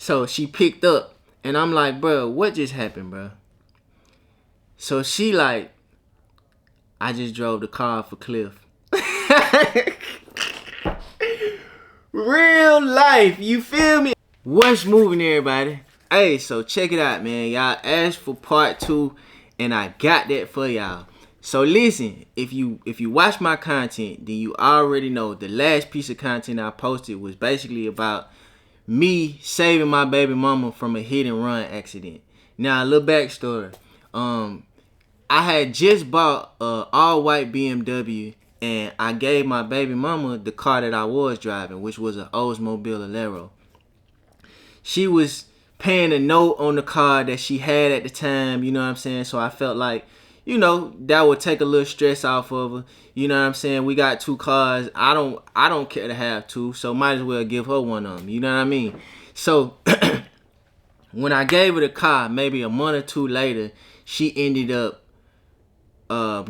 So she picked up, and I'm like, bro, what just happened, bro? So she like, I just drove the car off a cliff. Real life, you feel me? What's moving, everybody? Hey, so check it out, man. Y'all asked for part 2, and I got that for y'all. So listen, if you watch my content, then you already know the last piece of content I posted was basically about me saving my baby mama from a hit and run accident. Now, a little backstory. I had just bought a all-white BMW, and I gave my baby mama the car that I was driving, which was an Oldsmobile Alero. She was paying a note on the car that she had at the time, you know what I'm saying? So I felt like, you know, that would take a little stress off of her. You know what I'm saying? We got 2 cars. I don't care to have 2, so might as well give her one of them. You know what I mean? So when I gave her the car, maybe a month or 2 later, she ended up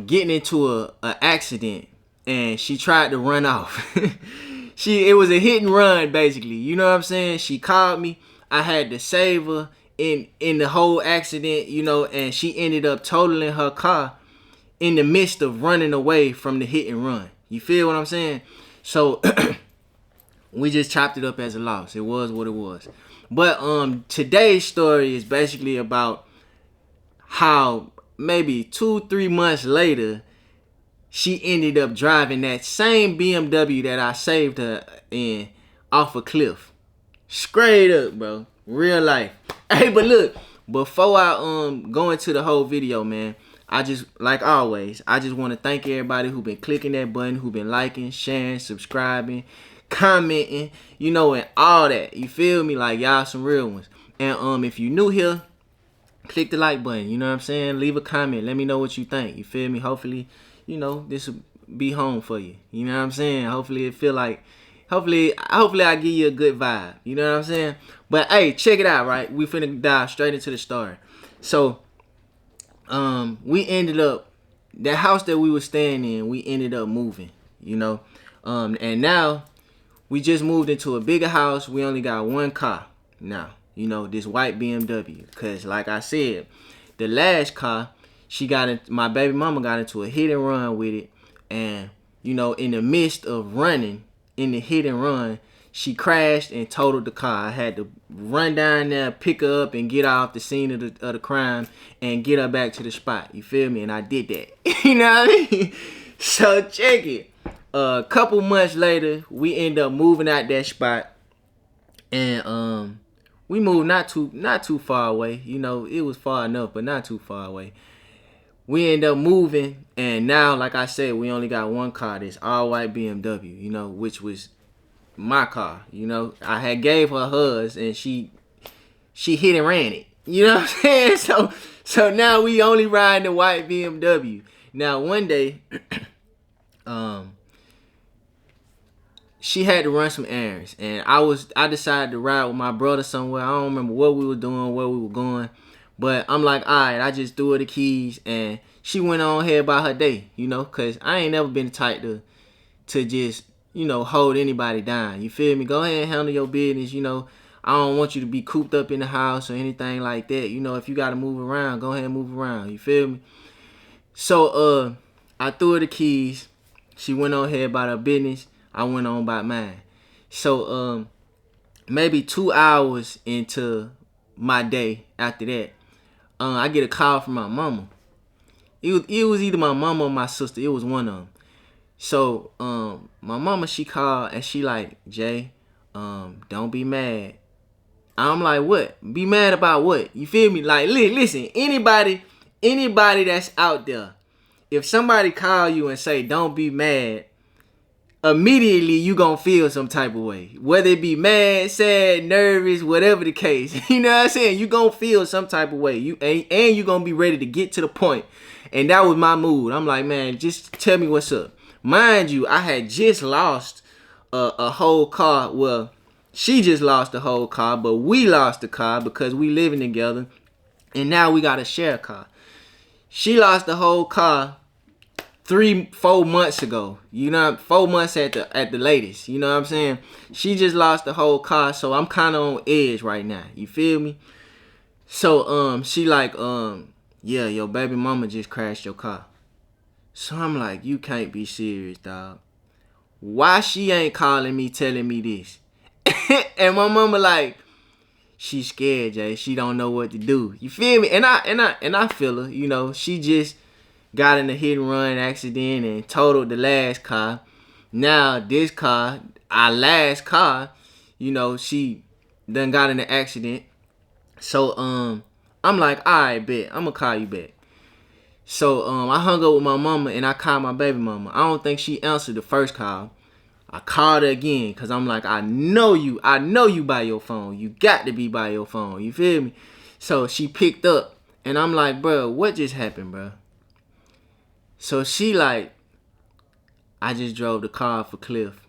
getting into a accident, and she tried to run off. It was a hit and run, basically. You know what I'm saying? She called me. I had to save her in the whole accident, you know, and she ended up totaling her car in the midst of running away from the hit and run. You feel what I'm saying? So we just chopped it up as a loss. It was what it was. But today's story is basically about how maybe 2-3 months later, she ended up driving that same BMW that I saved her in off a cliff. Straight up, bro. Real life. Hey, but look, before I go into the whole video, man, I just, like always, I just want to thank everybody who been clicking that button, who been liking, sharing, subscribing, commenting, you know, and all that. You feel me? Like, y'all some real ones. And if you new here, click the like button. You know what I'm saying? Leave a comment. Let me know what you think. You feel me? Hopefully, you know, this will be home for you. You know what I'm saying? Hopefully it feel like, hopefully I give you a good vibe. You know what I'm saying? But hey, check it out, right? We finna dive straight into the story. So, we ended up, that house that we were staying in, we ended up moving, you know? And now, we just moved into a bigger house. We only got 1 car now. You know, this white BMW. Because, like I said, the last car, my baby mama got into a hit and run with it. And, you know, in the midst of running, in the hit and run, she crashed and totaled the car. I had to run down there, pick her up, and get her off the scene of the crime and get her back to the spot. You feel me? And I did that. You know what I mean? So, check it. A couple months later, we end up moving out that spot. And, we moved not too far away. You know, it was far enough, but not too far away. We end up moving, and now, like I said, we only got 1 car, this all-white BMW, you know, which was my car. You know, I had gave her hers, and she hit and ran it. You know what I'm saying? So now we only riding the white BMW. Now, one day, she had to run some errands, and I decided to ride with my brother somewhere. I don't remember what we were doing, where we were going, but I'm like, all right, I just threw her the keys, and she went on ahead about her day, you know, because I ain't never been the type to just, you know, hold anybody down. You feel me? Go ahead and handle your business, you know. I don't want you to be cooped up in the house or anything like that. You know, if you got to move around, go ahead and move around. You feel me? So, I threw her the keys. She went on ahead about her business. I went on about mine. So, maybe 2 hours into my day after that, I get a call from my mama. It was either my mama or my sister. It was one of them. So, my mama, she called and she like, Jay, don't be mad. I'm like, what? Be mad about what? You feel me? Like, listen, anybody that's out there, if somebody call you and say, don't be mad, immediately you gonna feel some type of way. Whether it be mad, sad, nervous, whatever the case. You know what I'm saying? You gonna feel some type of way. And you gonna be ready to get to the point. And that was my mood. I'm like, man, just tell me what's up. Mind you, I had just lost a whole car. Well, she just lost the whole car, but we lost the car because we living together. And now we got to share a car. She lost the whole car 3-4 months ago. 4 months at the latest. You know what I'm saying? She just lost the whole car, so I'm kind of on edge right now. You feel me? So she like yeah, your baby mama just crashed your car. So I'm like, you can't be serious, dog. Why she ain't calling me telling me this? And my mama like, she's scared, Jay. She don't know what to do. You feel me? And I feel her. You know, she just got in a hit and run accident and totaled the last car. Now this car, our last car, you know, she done got in an accident. So I'm like, alright, bet. I'm gonna call you back. So I hung up with my mama and I called my baby mama. I don't think she answered the first call. I called her again because I'm like, I know you by your phone. You got to be by your phone. You feel me? So she picked up and I'm like, bro, what just happened, bro? So she like, I just drove the car off a cliff.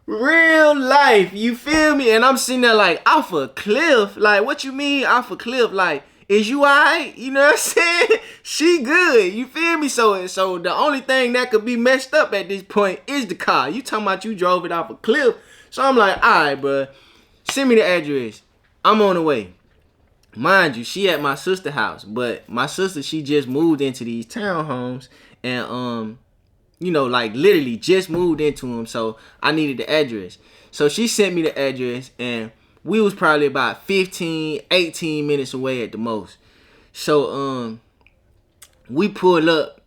Real life, you feel me? And I'm sitting there like, off a cliff? Like, what you mean off a cliff? Like, is you alright? You know what I'm saying? She good, you feel me? So the only thing that could be messed up at this point is the car. You talking about you drove it off a cliff. So I'm like, alright, bro, send me the address. I'm on the way. Mind you, she at my sister's house, but my sister, she just moved into these townhomes and you know, like literally just moved into them, so I needed the address. So she sent me the address and we was probably about 15, 18 minutes away at the most. So we pulled up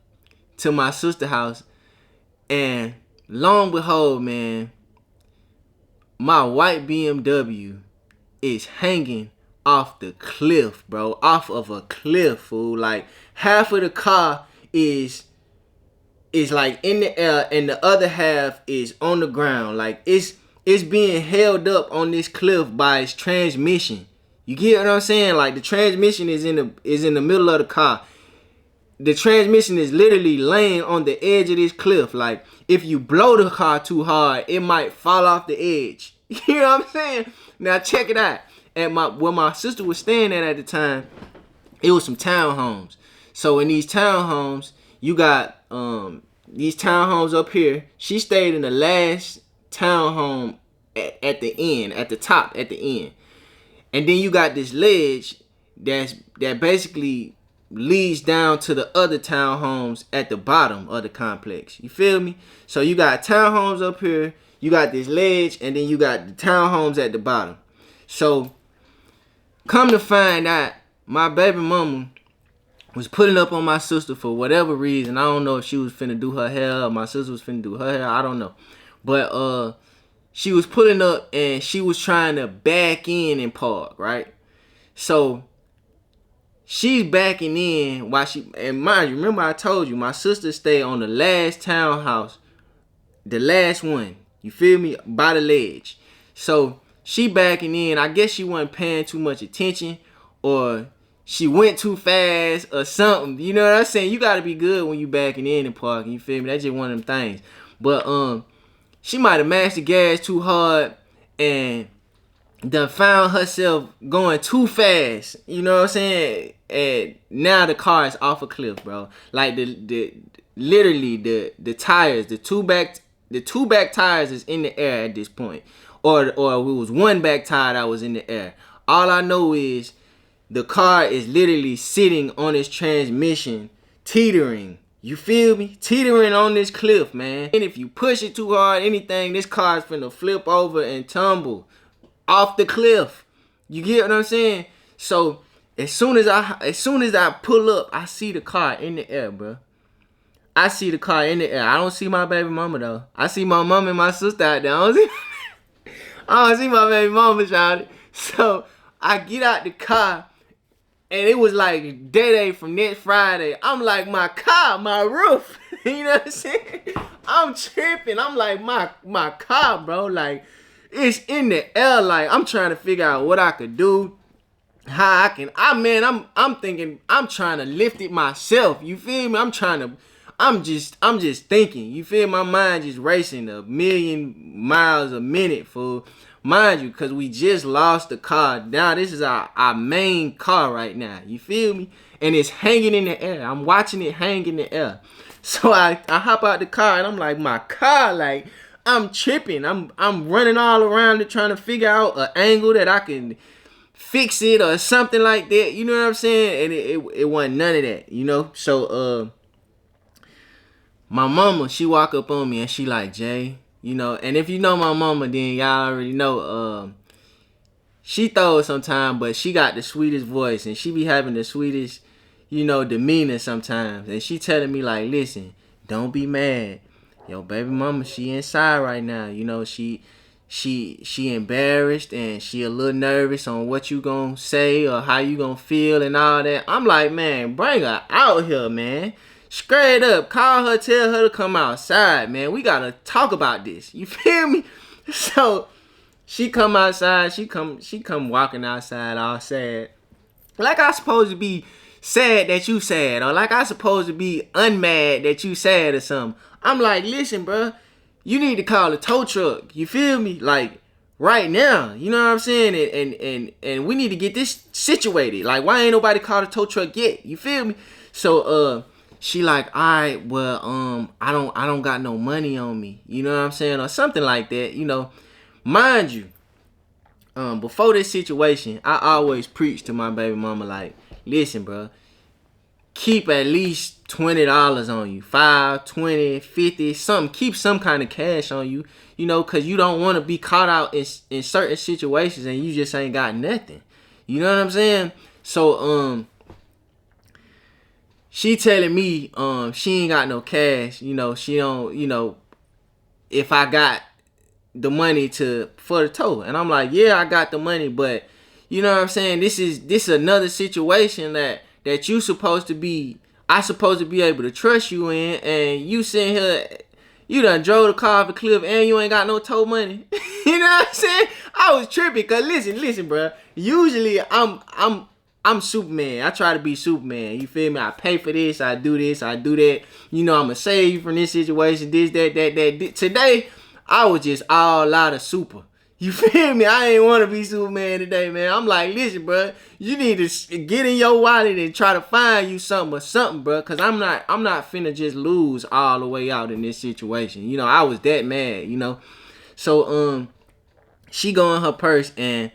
to my sister's house and long and behold, man, my white BMW is hanging off the cliff, bro. Off of a cliff, fool. Like half of the car is like in the air and the other half is on the ground. Like it's being held up on this cliff by its transmission. You get what I'm saying? Like the transmission is in the middle of the car. The transmission is literally laying on the edge of this cliff. Like if you blow the car too hard, it might fall off the edge. You know what I'm saying? Now check it out. At where my sister was staying at the time, it was some townhomes. So in these townhomes, you got these townhomes up here. She stayed in the last townhome at the end, at the top, at the end. And then you got this ledge that basically leads down to the other townhomes at the bottom of the complex. You feel me? So you got townhomes up here, you got this ledge, and then you got the townhomes at the bottom. So come to find out, my baby mama was putting up on my sister for whatever reason. I don't know if she was finna do her hair or my sister was finna do her hair. I don't know. But she was putting up and she was trying to back in and park, right? So she's backing in while and mind you, remember I told you, my sister stayed on the last townhouse. The last one. You feel me? By the ledge. So she backing in. I guess she wasn't paying too much attention or she went too fast or something. You know what I'm saying? You gotta be good when you backing in and parking. You feel me? That's just one of them things. But she might have mashed the gas too hard and done found herself going too fast. You know what I'm saying? And now the car is off a cliff, bro. Like literally the tires, the two back tires is in the air at this point. Or it was one back tire that was in the air. All I know is the car is literally sitting on its transmission, teetering. You feel me? Teetering on this cliff, man. And if you push it too hard, anything, this car is finna flip over and tumble off the cliff. You get what I'm saying? So as soon as I pull up, I see the car in the air, bro. I see the car in the air. I don't see my baby mama though. I see my mom and my sister out there. I don't see my baby mama, child. So I get out the car. And it was like day from next Friday. I'm like, my car, my roof. You know what I'm saying? I'm tripping. I'm like, my car, bro. Like, it's in the air. Like, I'm trying to figure out what I could do. How I can. I'm thinking, I'm trying to lift it myself. You feel me? I'm just thinking. You feel my mind just racing 1,000,000 miles a minute, fool. Mind you, because we just lost the car. Now, this is our main car right now. You feel me? and it's hanging in the air. I'm watching it hang in the air. So I hop out the car and I'm like, my car, like, I'm tripping. I'm running all around it trying to figure out an angle that I can fix it or something like that. You know what I'm saying? And it wasn't none of that, you know? So my mama, she walk up on me and she like, Jay, you know, and if you know my mama, then y'all already know she throws sometimes, but she got the sweetest voice and she be having the sweetest, you know, demeanor sometimes. And she telling me like, listen, don't be mad. Yo, baby mama, she inside right now. You know, she embarrassed and she a little nervous on what you gonna say or how you gonna feel and all that. I'm like, man, bring her out here, man. Straight up, call her, tell her to come outside, man. We gotta talk about this. You feel me? So she come outside, she come walking outside all sad. Like I supposed to be sad that you sad, or like I supposed to be unmad that you sad or something. I'm like, listen, bro, you need to call a tow truck. You feel me? Like right now, you know what I'm saying? And we need to get this situated. Like, why ain't nobody called a tow truck yet? You feel me? So she like, all right, well, I don't got no money on me. You know what I'm saying? Or something like that. You know, mind you, before this situation, I always preach to my baby mama like, listen, bro, keep at least $20 on you. 5, 20, 50, something. Keep some kind of cash on you, you know, because you don't want to be caught out in certain situations and you just ain't got nothing. You know what I'm saying? So, she telling me, she ain't got no cash. You know, she don't, you know, if I got the money for the tow. And I'm like, yeah, I got the money, but you know what I'm saying? This is another situation that you supposed to be, I supposed to be able to trust you in, and you sitting here, you done drove the car off a cliff and you ain't got no tow money. You know what I'm saying? I was tripping, cause listen, bro. Usually I'm Superman. I try to be Superman. You feel me? I pay for this, I do that. You know, I'ma save you from this situation, this, that. Today, I was just all out of super. You feel me? I ain't want to be Superman today, man. I'm like, listen, bro, you need to get in your wallet and try to find you something, bro. Cause I'm not finna just lose all the way out in this situation. You know, I was that mad, you know. So she go in her purse and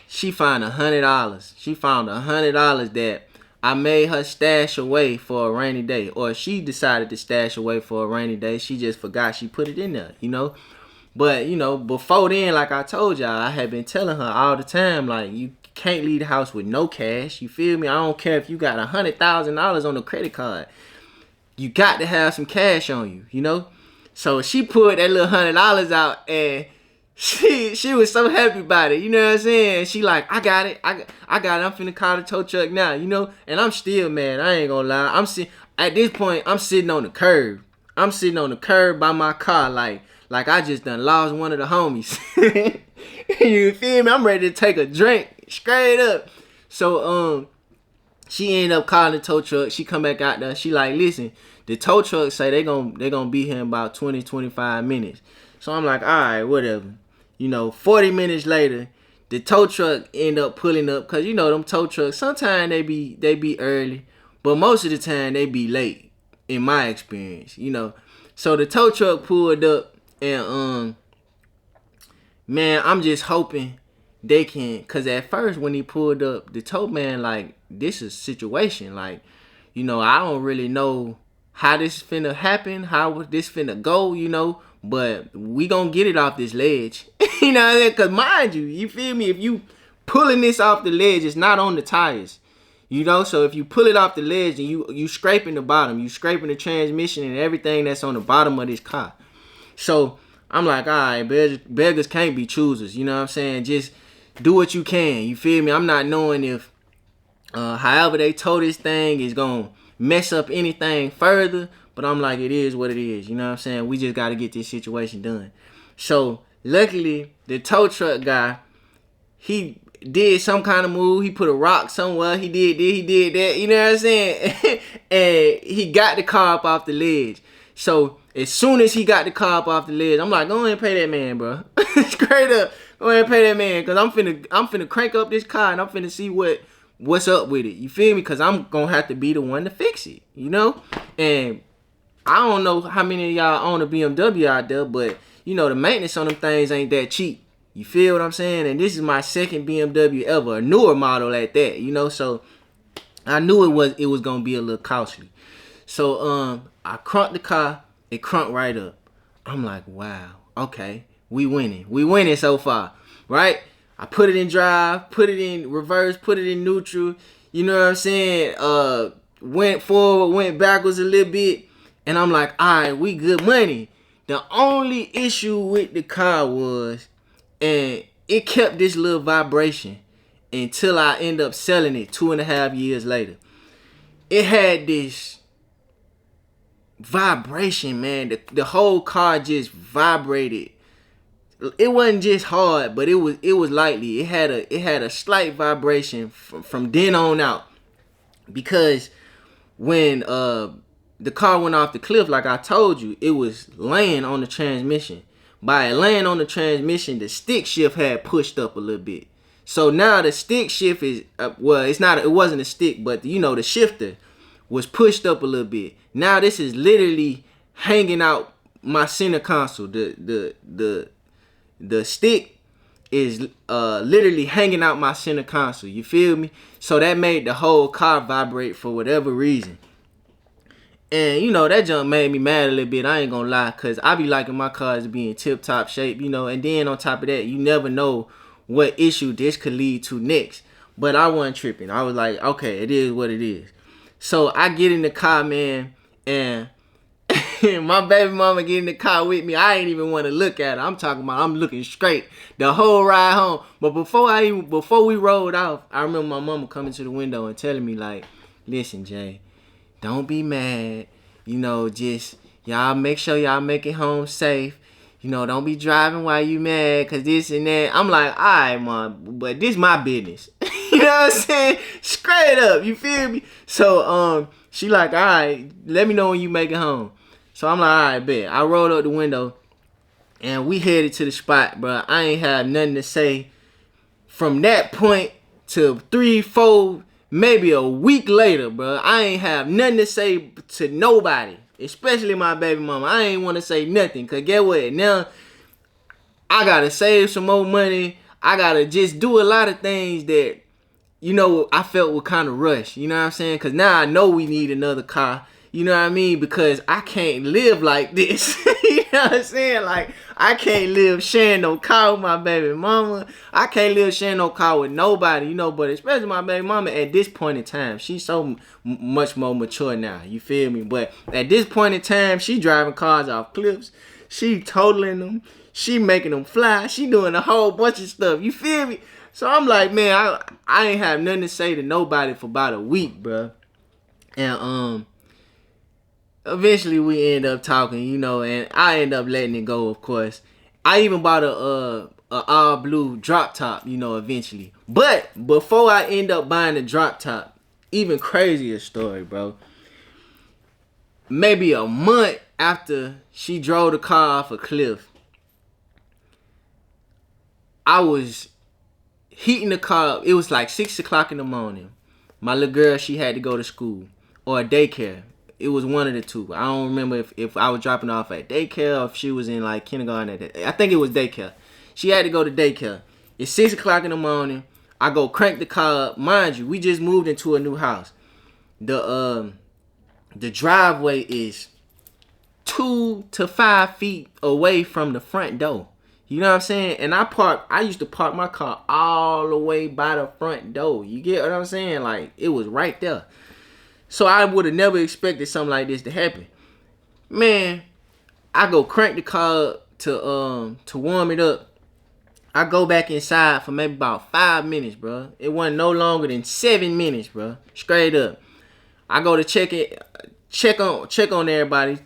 she found $100. She found $100 that I made her stash away for a rainy day, or she decided to stash away for a rainy day. She just forgot she put it in there, you know. But, you know, before then, like I told y'all, I had been telling her all the time, like, you can't leave the house with no cash. You feel me? I don't care if you got $100,000 on the credit card. You got to have some cash on you, you know? So she pulled that little $100 out, and she was so happy about it, you know what I'm saying? She like, I got it. I'm finna call the tow truck now, you know? And I'm still mad. I ain't gonna lie. At this point, I'm sitting on the curb. I'm sitting on the curb by my car, like I just done lost one of the homies. You feel me? I'm ready to take a drink straight up. So she ended up calling the tow truck. She come back out there. She like, listen, the tow truck say they gonna be here in about 20-25 minutes. So I'm like, all right, whatever. You know, 40 minutes later, the tow truck end up pulling up, cause you know them tow trucks sometimes they be early, but most of the time they be late. In my experience, you know. So the tow truck pulled up. And man, I'm just hoping they can, cause at first when he pulled up, the tow man like, this is a situation, like, you know, I don't really know how this finna happen, how this finna go, you know, but we gonna get it off this ledge. You know what I mean? Cause mind you feel me, if you pulling this off the ledge, it's not on the tires. You know, so if you pull it off the ledge and you scraping the bottom, you scraping the transmission and everything that's on the bottom of this car. So I'm like, all right, beggars can't be choosers. You know what I'm saying? Just do what you can. You feel me? I'm not knowing if however they tow this thing is going to mess up anything further. But I'm like, it is what it is. You know what I'm saying? We just got to get this situation done. So luckily, the tow truck guy, he did some kind of move. He put a rock somewhere. He did this, he did that. You know what I'm saying? And he got the car up off the ledge. So as soon as he got the car up off the ledge, I'm like, go ahead and pay that man, bro. Straight up, go ahead and pay that man, cause I'm finna crank up this car and I'm finna see what what's up with it. You feel me? Because I'm going to have to be the one to fix it, you know? And I don't know how many of y'all own a BMW out there, but, you know, the maintenance on them things ain't that cheap. You feel what I'm saying? And this is my second BMW ever, a newer model at that, you know? So I knew it was going to be a little costly. So I crunked the car. It crunked right up. I'm like, wow, okay, we winning so far, right? I put it in drive, put it in reverse, put it in neutral. You know what I'm saying? Went forward, went backwards a little bit, and I'm like, all right, we good money. The only issue with the car was, and it kept this little vibration until I end up selling it 2.5 years later. It had this vibration, man. The whole car just vibrated. It wasn't just hard, but it was lightly. It had a slight vibration from then on out. Because when the car went off the cliff, like I told you, it was laying on the transmission. By it laying on the transmission, the stick shift had pushed up a little bit. So now the stick shift is it wasn't a stick, but you know, the shifter was pushed up a little bit. Now this is literally hanging out my center console. The stick is literally hanging out my center console. You feel me? So that made the whole car vibrate for whatever reason. And, you know, that junk made me mad a little bit. I ain't gonna lie. Because I be liking my cars to be in tip-top shape, you know. And then on top of that, you never know what issue this could lead to next. But I wasn't tripping. I was like, okay, it is what it is. So I get in the car, man. And my baby mama get in the car with me. I ain't even want to look at her. I'm talking about I'm looking straight the whole ride home. But before we rolled off, I remember my mama coming to the window and telling me, like, listen, Jay, don't be mad. You know, just y'all make sure y'all make it home safe. You know, don't be driving while you mad, cause this and that. I'm like, all right, mom, but this my business. You know what I'm saying? Straight up, you feel me? So she like, all right, let me know when you make it home. So I'm like, all right, bet. I rolled up the window, and we headed to the spot, bro. I ain't have nothing to say from that point to 3, 4, maybe a week later, bro. I ain't have nothing to say to nobody, especially my baby mama. I ain't want to say nothing, because get what? Now, I got to save some more money. I got to just do a lot of things that, you know, I felt were kind of rushed. You know what I'm saying? Because now I know we need another car. You know what I mean? Because I can't live like this. You know what I'm saying? Like, I can't live sharing no car with my baby mama. I can't live sharing no car with nobody, you know, but especially my baby mama at this point in time. She's so much more mature now. You feel me? But at this point in time, she driving cars off cliffs. She totaling them. She making them fly. She doing a whole bunch of stuff. You feel me? So I'm like, man, I ain't have nothing to say to nobody for about a week, bro. And, eventually we end up talking, you know, and I end up letting it go, of course. I even bought a all blue drop top, you know, eventually. But before I end up buying the drop top, even crazier story, bro. Maybe a month after she drove the car off a cliff, I was heating the car up. It was like 6 o'clock in the morning. My little girl, she had to go to school or daycare. It was one of the two. I don't remember if I was dropping off at daycare or if she was in like kindergarten. I think it was daycare. She had to go to daycare. It's 6 o'clock in the morning. I go crank the car up. Mind you, we just moved into a new house. The driveway is 2 to 5 feet away from the front door. You know what I'm saying? And I used to park my car all the way by the front door. You get what I'm saying? Like, it was right there. So I would have never expected something like this to happen. Man, I go crank the car up to warm it up. I go back inside for maybe about 5 minutes, bro. It wasn't no longer than 7 minutes, bro. Straight up. I go to check on everybody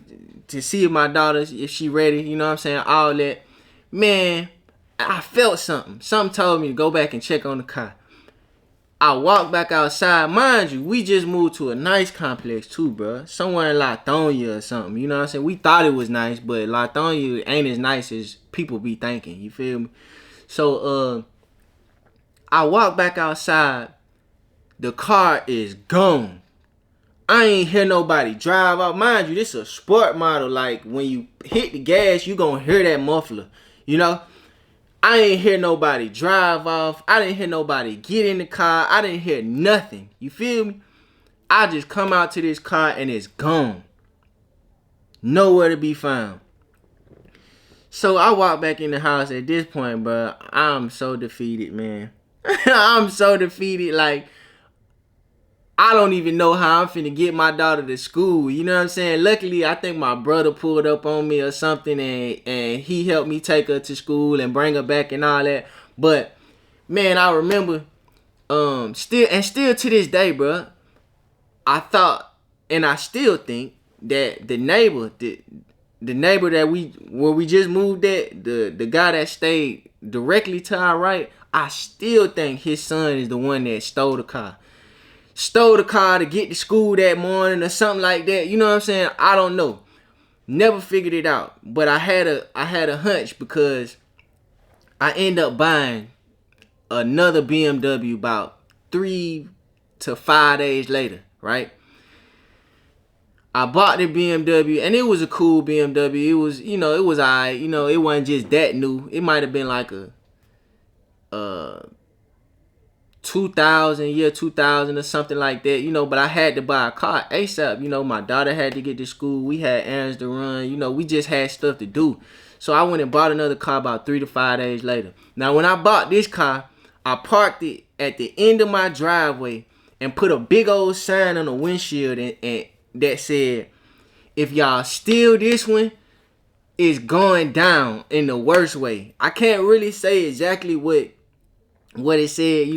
to see if my daughter, if she ready, you know what I'm saying, all that. Man, I felt something. Something told me to go back and check on the car. I walked back outside. Mind you, we just moved to a nice complex too, bro. Somewhere in Lithonia or something. You know what I'm saying? We thought it was nice, but Lithonia ain't as nice as people be thinking. You feel me? So, I walked back outside. The car is gone. I ain't hear nobody drive out. Mind you, this is a sport model. Like, when you hit the gas, you gonna hear that muffler. You know? I ain't hear nobody drive off. I didn't hear nobody get in the car. I didn't hear nothing. You feel me? I just come out to this car and it's gone. Nowhere to be found. So I walk back in the house at this point, bro. I'm so defeated, man. I'm so defeated. Like, I don't even know how I'm finna get my daughter to school. You know what I'm saying? Luckily, I think my brother pulled up on me or something, and he helped me take her to school and bring her back and all that. But man, I remember, still to this day, bro, I thought, and I still think that the neighbor that where we just moved at, the guy that stayed directly to our right, I still think his son is the one that stole the car. Stole the car to get to school that morning or something like that. You know what I'm saying? I don't know. Never figured it out. But I had a hunch, because I ended up buying another BMW about 3 to 5 days later, right? I bought the BMW, and it was a cool BMW. It was, it was alright. It wasn't just that new. It might have been like a 2000 or something like that, but I had to buy a car ASAP. My daughter had to get to school. We had errands to run. We just had stuff to do. So I went and bought another car about 3 to 5 days later. Now, when I bought this car, I parked it at the end of my driveway and put a big old sign on the windshield and that said, if y'all steal this one, it's going down in the worst way. I can't really say exactly what it said,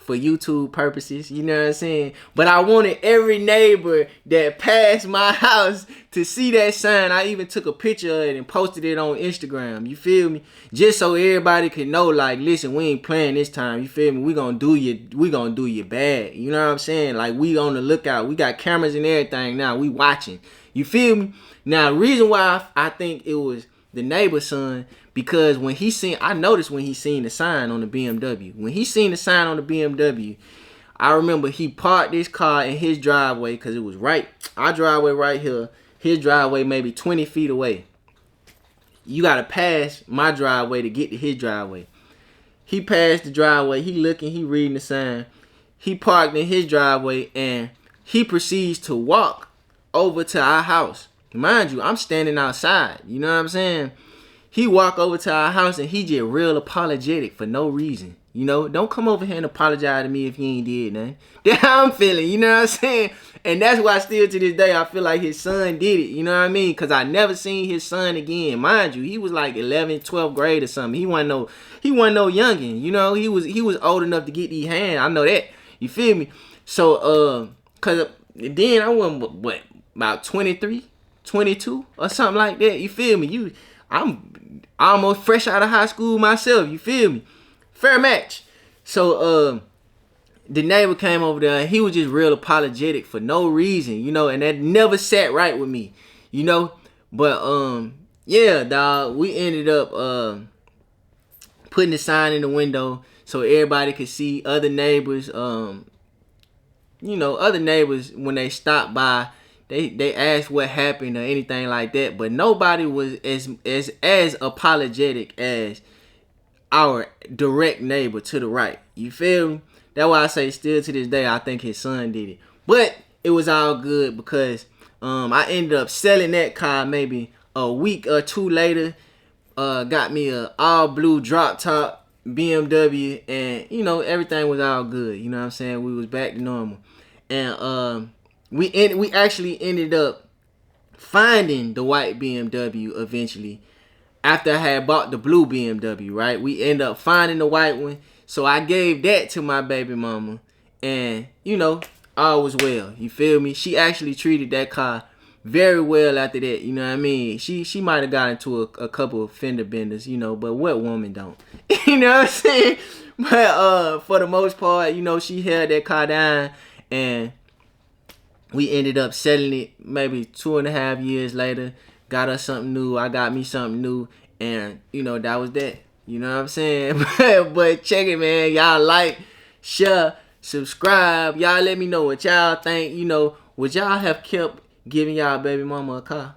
for YouTube purposes, you know what I'm saying? But I wanted every neighbor that passed my house to see that sign. I even took a picture of it and posted it on Instagram, you feel me? Just so everybody could know, like, listen, we ain't playing this time, you feel me? We gonna do you bad, you know what I'm saying? Like, we on the lookout. We got cameras and everything now. We watching, you feel me? Now, the reason why I think it was the neighbor's son, because I noticed when he seen the sign on the BMW. When he seen the sign on the BMW, I remember he parked this car in his driveway, because it was our driveway right here, his driveway maybe 20 feet away. You gotta pass my driveway to get to his driveway. He passed the driveway, he looking, he reading the sign. He parked in his driveway, and he proceeds to walk over to our house. Mind you, I'm standing outside, you know what I'm saying? He walk over to our house, and he just real apologetic for no reason. Don't come over here and apologize to me if you ain't did nothing. That's how I'm feeling, you know what I'm saying? And that's why still to this day I feel like his son did it, you know what I mean? Because I never seen his son again. Mind you, he was like 11th, 12th grade or something. He wasn't no youngin', he was old enough to get these hands. I know that, you feel me? So, because then I wasn't, about 23, 22 or something like that, you feel me? I'm almost fresh out of high school myself, you feel me? Fair match. So the neighbor came over there, and he was just real apologetic for no reason, and that never sat right with me, But yeah, dog, we ended up putting the sign in the window so everybody could see. Other neighbors, other neighbors, when they stopped by, They asked what happened or anything like that, but nobody was as apologetic as our direct neighbor to the right. You feel me? That's why I say still to this day I think his son did it. But it was all good, because I ended up selling that car maybe a week or two later. Got me a all blue drop top BMW, and everything was all good. You know what I'm saying? We was back to normal, and we actually ended up finding the white BMW eventually after I had bought the blue BMW, right? We ended up finding the white one. So I gave that to my baby mama, and all was well. You feel me? She actually treated that car very well after that. You know what I mean? She might have got into a couple of fender benders, but what woman don't? You know what I'm saying? But for the most part, she held that car down, and we ended up selling it maybe 2.5 years later. Got us something new. I got me something new. And, that was that. You know what I'm saying? But check it, man. Y'all like, share, subscribe. Y'all let me know what y'all think. You know, would y'all have kept giving y'all baby mama a car?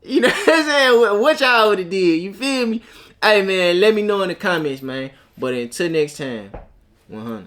You know what I'm saying? What y'all would have did? You feel me? Hey, man, let me know in the comments, man. But until next time, 100.